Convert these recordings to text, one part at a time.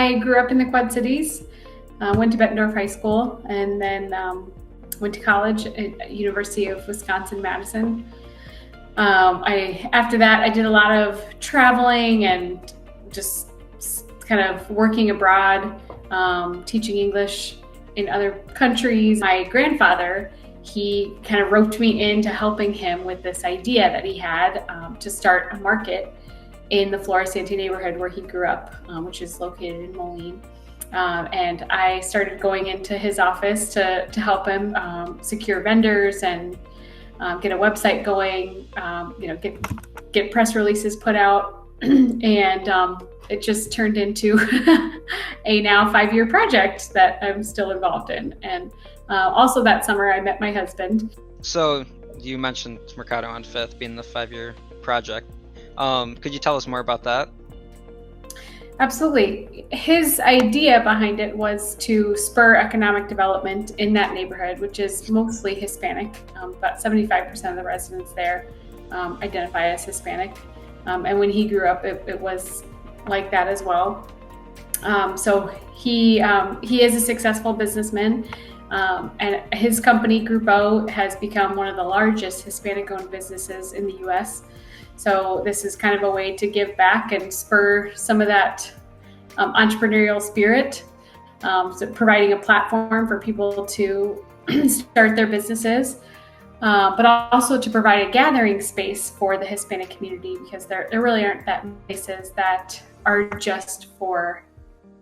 I grew up in the Quad Cities, went to Bettendorf High School, and then went to college at University of Wisconsin-Madison. After that, I did a lot of traveling and just kind of working abroad, teaching English in other countries. My grandfather, he kind of roped me into helping him with this idea that he had to start a market in the Florissante neighborhood where he grew up, which is located in Moline. And I started going into his office to help him secure vendors and get a website going, get press releases put out, and it just turned into a now 5-year project that I'm still involved in. And also that summer I met my husband. So you mentioned Mercado on 5th being the 5-year project. Could you tell us more about that? Absolutely. His idea behind it was to spur economic development in that neighborhood, which is mostly Hispanic. About 75% of the residents there identify as Hispanic. And when he grew up, it was like that as well. So he is a successful businessman, and his company, Group O, has become one of the largest Hispanic-owned businesses in the U.S. So this is kind of a way to give back and spur some of that entrepreneurial spirit, so providing a platform for people to start their businesses, but also to provide a gathering space for the Hispanic community, because there really aren't that many places that are just for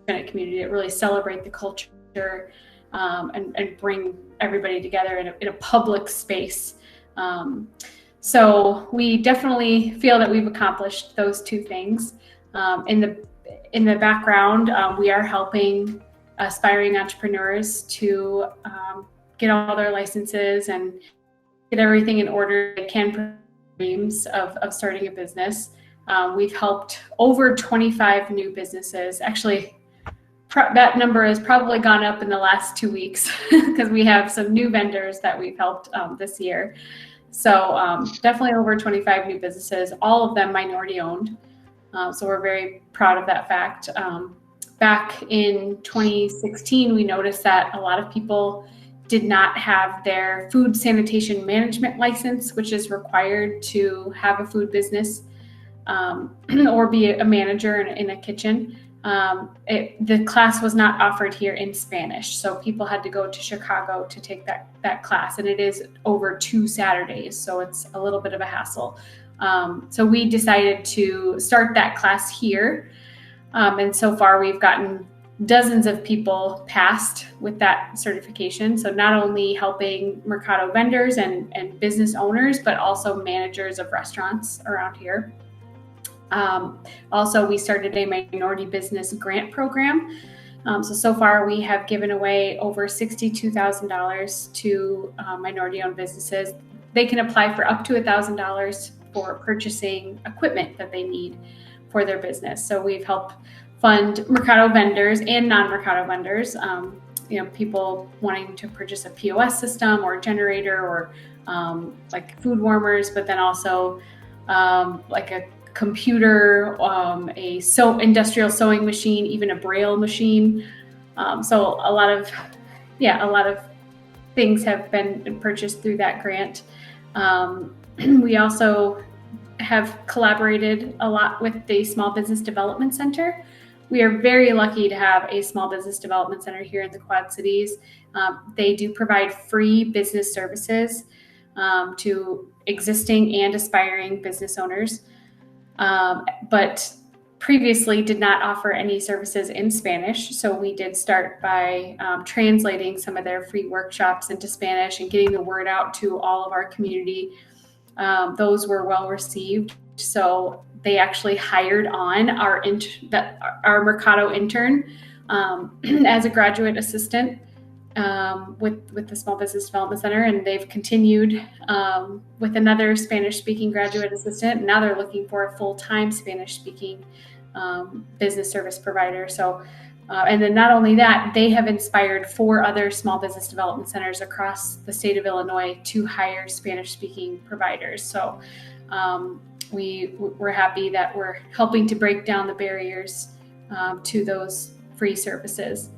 the Hispanic community that really celebrate the culture and bring everybody together in a public space. So we definitely feel that we've accomplished those two things. In the background, we are helping aspiring entrepreneurs to get all their licenses and get everything in order they can dreams of starting a business. We've helped over 25 new businesses. Actually, that number has probably gone up in the last 2 weeks because we have some new vendors that we've helped this year. So definitely over 25 new businesses, all of them minority owned. So we're very proud of that fact. Back in 2016, we noticed that a lot of people did not have their food sanitation management license, which is required to have a food business or be a manager in a kitchen. The class was not offered here in Spanish, so people had to go to Chicago to take that class, and it is over 2 Saturdays, so it's a little bit of a hassle. So we decided to start that class here, and so far we've gotten dozens of people passed with that certification. So not only helping Mercado vendors and business owners, but also managers of restaurants around here. Also, we started a minority business grant program. So far we have given away over $62,000 to minority-owned businesses. They can apply for up to $1,000 for purchasing equipment that they need for their business. So we've helped fund Mercado vendors and non-Mercado vendors. People wanting to purchase a POS system or a generator or like food warmers, but then also like a computer, industrial sewing machine, even a braille machine. So a lot of things have been purchased through that grant. We also have collaborated a lot with the Small Business Development Center. We are very lucky to have a Small Business Development Center here in the Quad Cities. They do provide free business services to existing and aspiring business owners. But previously did not offer any services in Spanish. So we did start by translating some of their free workshops into Spanish and getting the word out to all of our community. Those were well received. So they actually hired on our Mercado intern as a graduate assistant with the Small Business Development Center, and they've continued with another Spanish-speaking graduate assistant. And now they're looking for a full-time Spanish-speaking business service provider. So, and then not only that, they have inspired 4 other small business development centers across the state of Illinois to hire Spanish-speaking providers. So we're happy that we're helping to break down the barriers to those free services.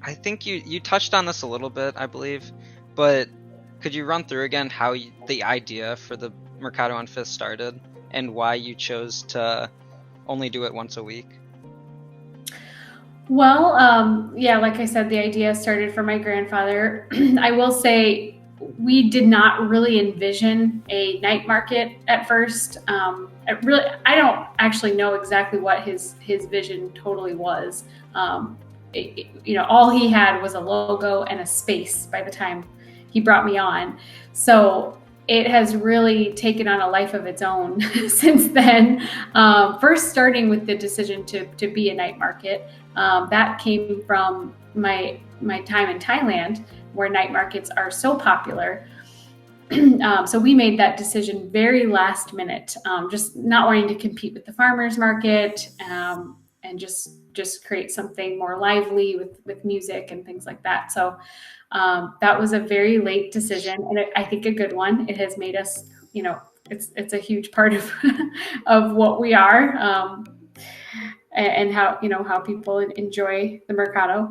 I think you touched on this a little bit, I believe, but could you run through again how the idea for the Mercado on 5th started and why you chose to only do it once a week? Well, yeah, like I said, the idea started from my grandfather. I will say we did not really envision a night market at first. I don't actually know exactly what his vision totally was. All he had was a logo and a space by the time he brought me on. So it has really taken on a life of its own since then. First starting with the decision to be a night market. That came from my time in Thailand, where night markets are so popular. So we made that decision very last minute, just not wanting to compete with the farmers market, and just create something more lively with music and things like that. So that was a very late decision, and I think a good one. It has made us, it's a huge part of of what we are. And how people enjoy the Mercado.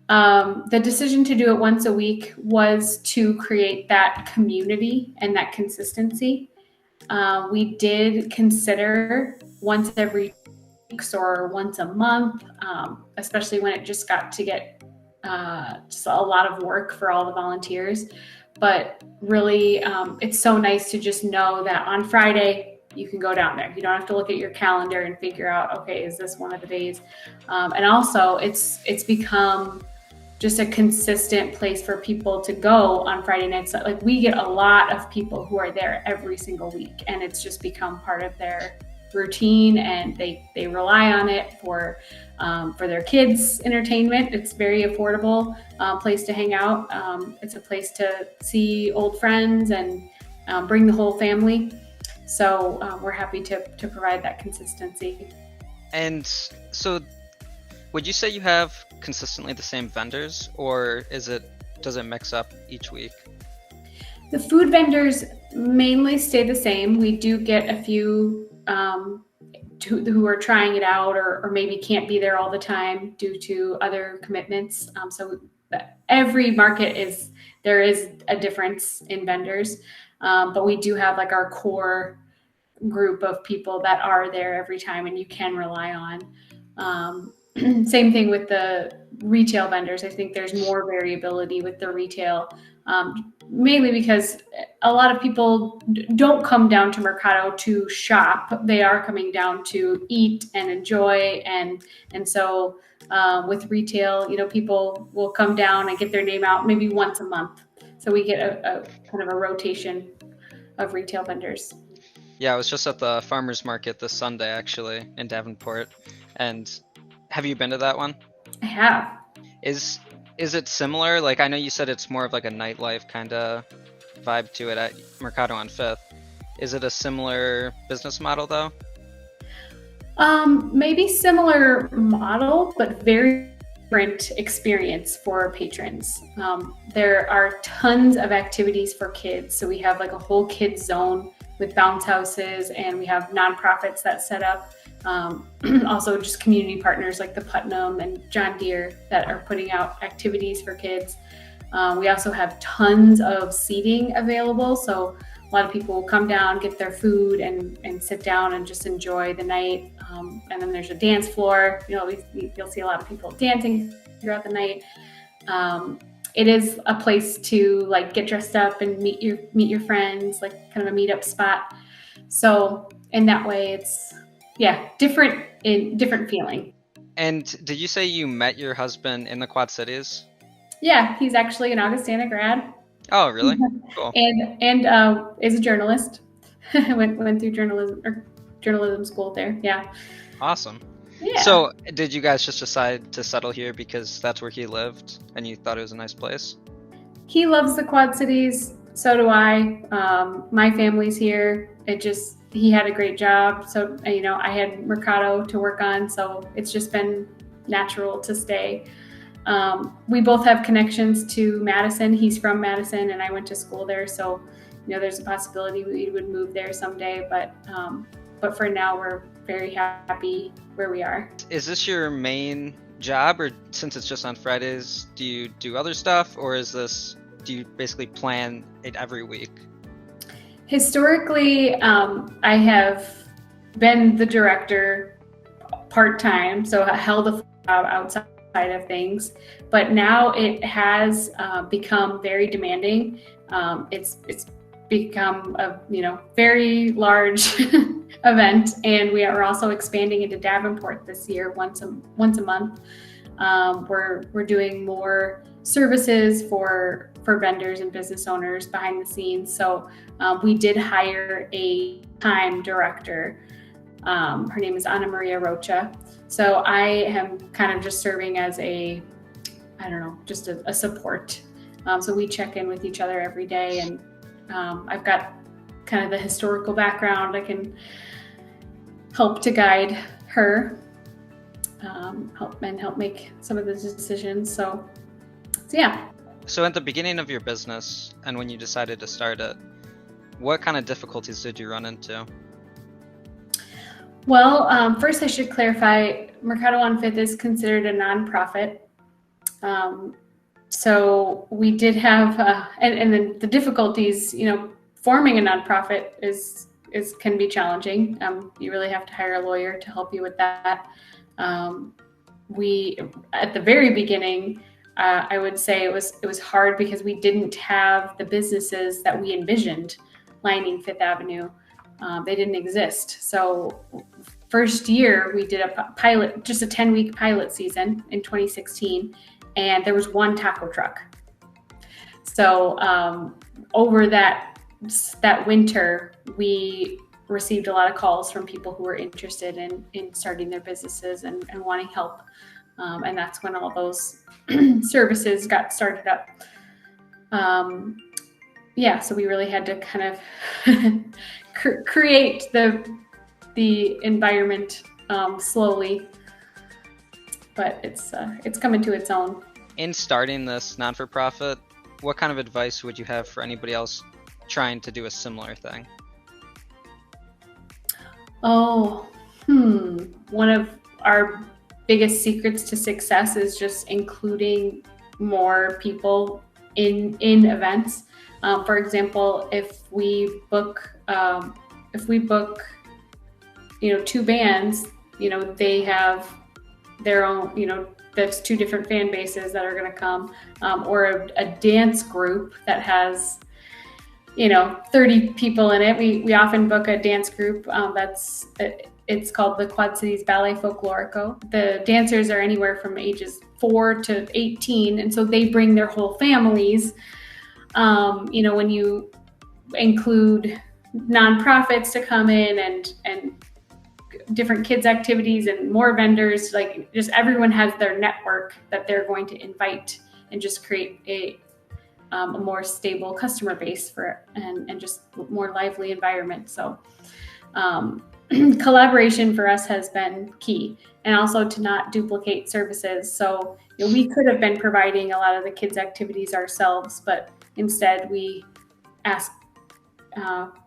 The decision to do it once a week was to create that community and that consistency. We did consider once every 2 weeks or once a month, especially when it just got to get just a lot of work for all the volunteers. But really, it's so nice to just know that on Friday, you can go down there. You don't have to look at your calendar and figure out, okay, is this one of the days? And also, it's become just a consistent place for people to go on Friday nights. Like, we get a lot of people who are there every single week, and it's just become part of their routine, and they rely on it for their kids' entertainment. It's very affordable place to hang out. It's a place to see old friends and bring the whole family. So we're happy to provide that consistency. And so would you say you have consistently the same vendors, or does it mix up each week? The food vendors mainly stay the same. We do get a few who are trying it out or maybe can't be there all the time due to other commitments. So every market there is a difference in vendors, but we do have like our core group of people that are there every time and you can rely on. Same thing with the retail vendors. I think there's more variability with the retail, mainly because a lot of people don't come down to Mercado to shop. They are coming down to eat and enjoy. And so with retail, people will come down and get their name out maybe once a month. So we get a kind of a rotation of retail vendors. Yeah, I was just at the farmers market this Sunday, actually, in Davenport. And have you been to that one? I have. Is it similar? Like, I know you said it's more of like a nightlife kind of vibe to it at Mercado on 5th. Is it a similar business model though? Maybe similar model, but very different experience for patrons. There are tons of activities for kids. So we have like a whole kids zone with bounce houses, and we have nonprofits that set up. Also just community partners like the Putnam and John Deere that are putting out activities for kids. We also have tons of seating available. So a lot of people will come down, get their food and sit down and just enjoy the night. And then there's a dance floor. You'll see a lot of people dancing throughout the night. It is a place to like get dressed up and meet your friends, like kind of a meetup spot. So in that way, it's different feeling. And did you say you met your husband in the Quad Cities? Yeah, he's actually an Augustana grad. Oh, really? Cool. And is a journalist. went through journalism school there. Yeah. Awesome. Yeah. So did you guys just decide to settle here because that's where he lived and you thought it was a nice place? He loves the Quad Cities. So do I. My family's here. He had a great job. So, I had Mercado to work on. So it's just been natural to stay. We both have connections to Madison. He's from Madison and I went to school there. So, there's a possibility we would move there someday. But for now, we're very happy where we are. Is this your main job, or since it's just on Fridays, do you do other stuff, or do you basically plan it every week? Historically, I have been the director part-time, so I held a job outside of things, but now it has become very demanding. It's become a very large event, and we are also expanding into Davenport this year once a month. We're doing more services for vendors and business owners behind the scenes. So we did hire a time director. Her name is Maria Rocha. So I am kind of just serving as just a support. So we check in with each other every day, and I've got kind of the historical background. I can help to guide her, help make some of the decisions. So yeah. So at the beginning of your business and when you decided to start it, what kind of difficulties did you run into? Well, first I should clarify, Mercado on Fifth is considered a nonprofit. So we did have, and then the difficulties, forming a nonprofit can be challenging. You really have to hire a lawyer to help you with that. We, at the very beginning, I would say it was hard because we didn't have the businesses that we envisioned lining Fifth Avenue. They didn't exist. So first year we did a pilot, just a 10-week pilot season in 2016, and there was one taco truck. So over that winter, we received a lot of calls from people who were interested in starting their businesses and wanting help. And that's when all those services got started up. So we really had to kind of create the environment slowly, but it's coming to its own. In starting this non-for-profit, what kind of advice would you have for anybody else trying to do a similar thing? One of our biggest secrets to success is just including more people in events. For example, if we book, two bands, they have their own, there's two different fan bases that are going to come, or a dance group that has, 30 people in it. We often book a dance group it's called the Quad Cities Ballet Folklorico. The dancers are anywhere from ages 4 to 18, and so they bring their whole families. When you include nonprofits to come in and different kids activities and more vendors, like just everyone has their network that they're going to invite and just create a more stable customer base and just more lively environment. So collaboration for us has been key, and also to not duplicate services. So we could have been providing a lot of the kids activities ourselves, but instead we ask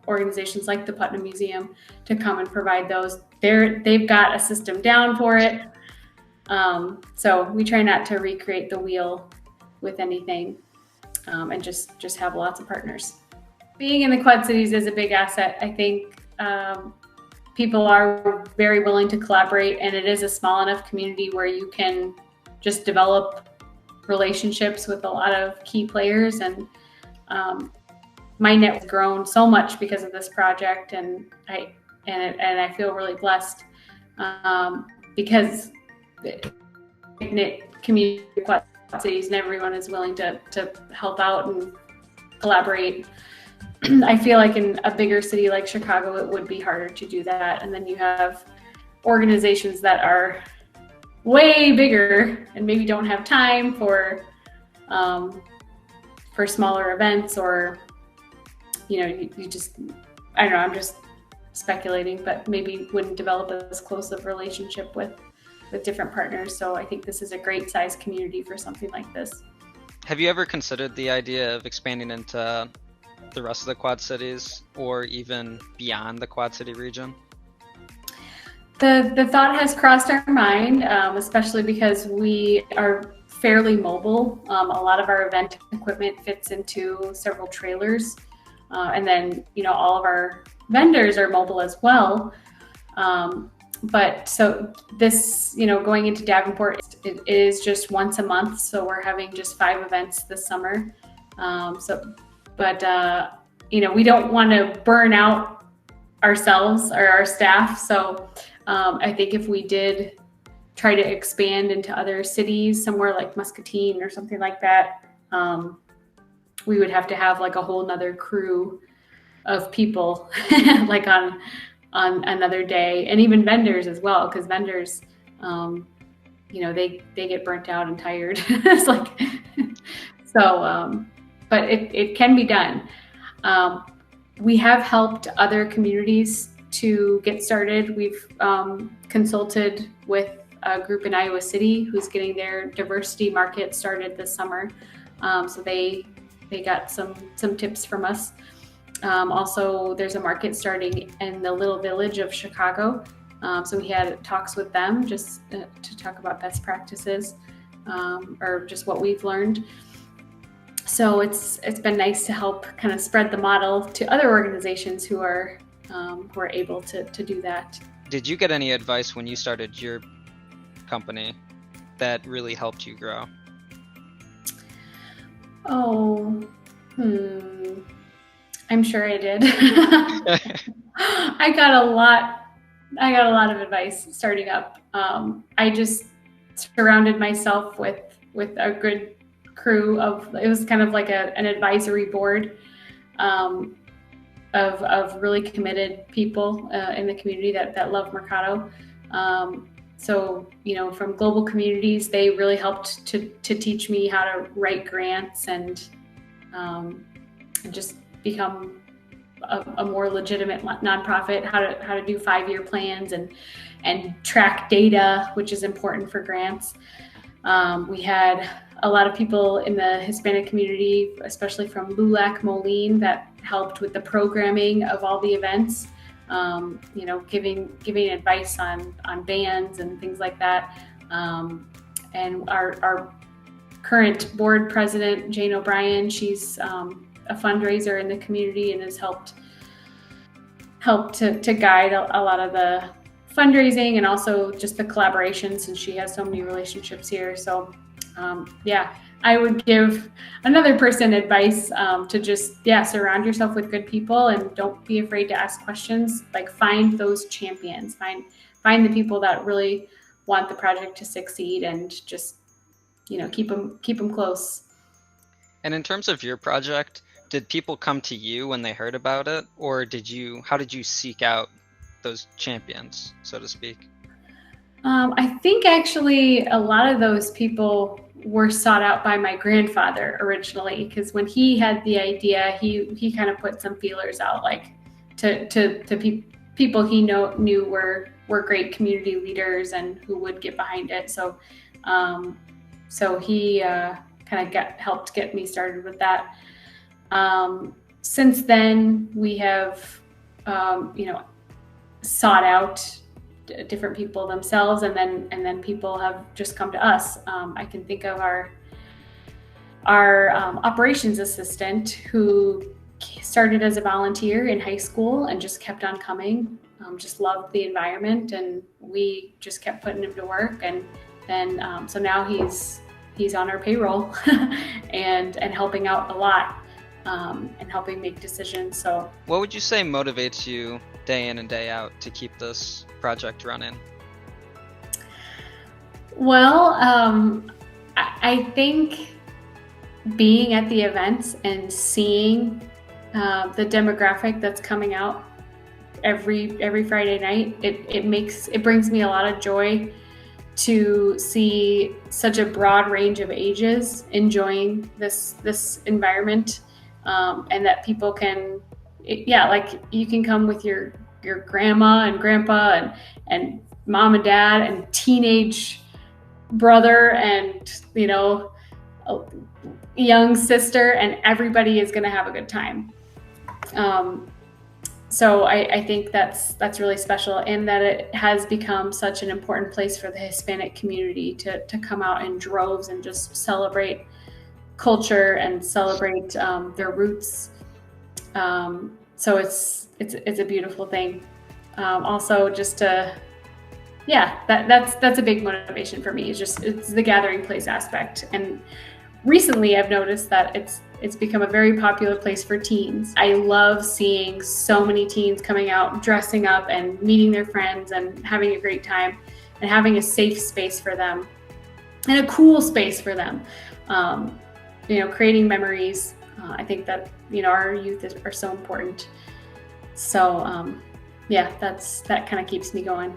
organizations like the Putnam Museum to come and provide those. They've got a system down for it. So we try not to recreate the wheel with anything, and just have lots of partners. Being in the Quad Cities is a big asset. I think people are very willing to collaborate, and it is a small enough community where you can just develop relationships with a lot of key players. And my net has grown so much because of this project, and I feel really blessed because knit community Quad Cities and everyone is willing to help out and collaborate. I feel like in a bigger city like Chicago, it would be harder to do that. And then you have organizations that are way bigger and maybe don't have time for smaller events, or you just, I don't know, I'm just speculating, but maybe wouldn't develop as close of relationship with different partners. So I think this is a great size community for something like this. Have you ever considered the idea of expanding into the rest of the Quad Cities, or even beyond the Quad City region? The thought has crossed our mind, especially because we are fairly mobile. A lot of our event equipment fits into several trailers. And then, all of our vendors are mobile as well. But so this, going into Davenport, it is just once a month. So we're having just 5 events this summer. We don't want to burn out ourselves or our staff. So I think if we did try to expand into other cities, somewhere like Muscatine or something like that, we would have to have like a whole nother crew of people like on another day, and even vendors as well, because vendors, they get burnt out and tired. It's like, but it can be done. We have helped other communities to get started. We've consulted with a group in Iowa City who's getting their diversity market started this summer. So they got some tips from us. Also, there's a market starting in the little village of Chicago. So we had talks with them just to talk about best practices or just what we've learned. So it's been nice to help kind of spread the model to other organizations who are able to do that. Did you get any advice when you started your company that really helped you grow? I'm sure I did. I got a lot of advice starting up. I just surrounded myself with a good crew it was kind of like an advisory board of really committed people in the community that love Mercado. So, from Global Communities, they really helped to teach me how to write grants and just become a more legitimate nonprofit, how to do 5-year plans and track data, which is important for grants. We had a lot of people in the Hispanic community, especially from LULAC, Moline, that helped with the programming of all the events, giving advice on bands and things like that. And our current board president, Jane O'Brien, she's a fundraiser in the community and has helped to guide a lot of the fundraising and also just the collaboration, since she has so many relationships here. So I would give another person advice to just surround yourself with good people and don't be afraid to ask questions. Like, find those champions, find the people that really want the project to succeed, and just keep them close. And in terms of your project, did people come to you when they heard about it, or how did you seek out those champions, so to speak? I think actually a lot of those people were sought out by my grandfather originally, because when he had the idea, he kind of put some feelers out, like to people he knew were great community leaders and who would get behind it. So he kind of helped get me started with that. Since then, we have sought out different people themselves, and then people have just come to us. I can think of our operations assistant who started as a volunteer in high school and just kept on coming, just loved the environment, and we just kept putting him to work. And then so now he's on our payroll and helping out a lot, and helping make decisions. So what would you say motivates you day in and day out to keep this project running? Well, I think being at the events and seeing the demographic that's coming out every Friday night, it brings me a lot of joy to see such a broad range of ages enjoying this environment, and that people can, like you can come with your grandma and grandpa and mom and dad and teenage brother and a young sister, and everybody is going to have a good time. So I think that's really special, and that it has become such an important place for the Hispanic community to come out in droves and just celebrate culture and celebrate their roots. So it's a beautiful thing. Also, just to that's a big motivation for me. It's the gathering place aspect. And recently I've noticed that it's become a very popular place for teens. I love seeing so many teens coming out, dressing up and meeting their friends and having a great time, and having a safe space for them and a cool space for them. Creating memories. I think that, our youth are so important. So that kind of keeps me going.